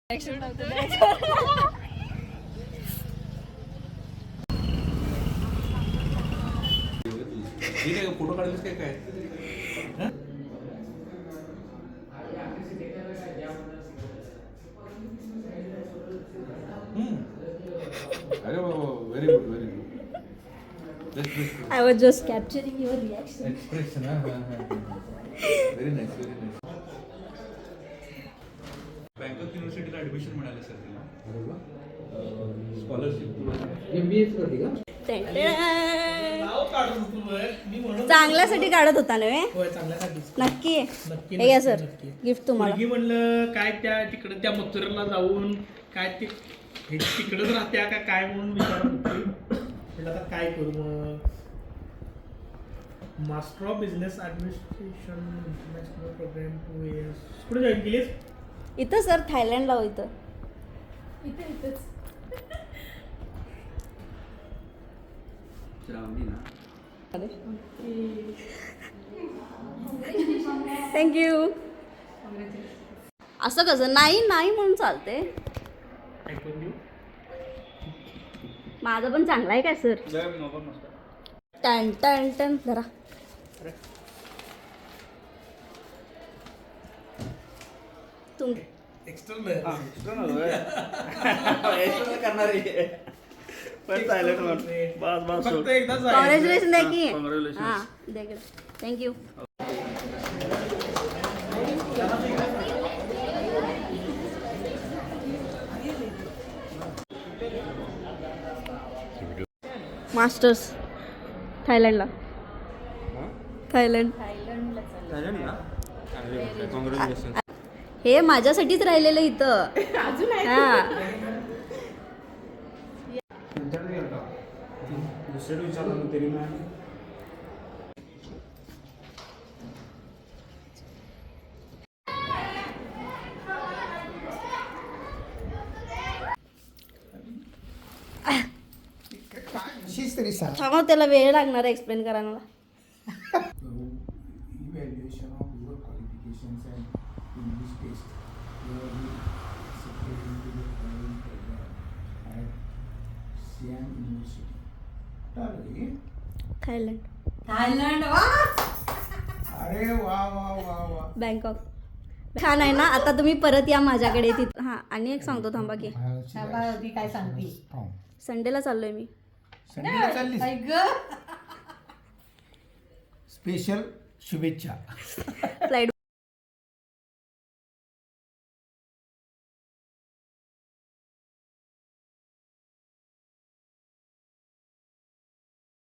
Photo काढलेस काय काय अरे very good very good. I was just capturing your reaction. Expression very nice very nice. Bangkok युनिव्हर्सिटीला admission मिळालं sir तिला. Scholarship MBA करते का? चांगल्यासाठी काढत होता ना चांगल्यासाठी नक्की हे घ्या सर गिफ्ट तुम्हाला. म्हणलं काय त्या तिकडे त्या मथुरेला जाऊन काय ते तिकडेच राहत्या का काय म्हणून विचारत होती. म्हटलं आता काय करू मग. Master of business administration international programme 2 years कुठे जॉईन केलीस. इथं सर थायलंडला हो इथं. थँक्यू. असं कसं नाही नाही म्हणून चालते. माझं पण चांगलं आहे काय सर. टन टन टन जरा तुम एक्सटर्नल कॉंग्रॅच्युलेशन दे की. हां दे थँक्यू. मास्टर्स थायलंडला. थायलंड हे माझ्यासाठीच राहिलेलं इथं. हां थांबा त्याला वेळ लागणार आहे एक्सप्लेन करायला. Evaluation of your qualifications and English test. You will be accepted into the following program at Siam University. Thailand अरे वा वा वा वा. बँकॉक छान आहे ना. आता तुम्ही परत या माझ्याकडे तिथं. हां आणि एक सांगतो थांबा की काय सांगते. संडेला चाललोय मी. संडेला चाललीस. स्पेशल शुभेच्छा.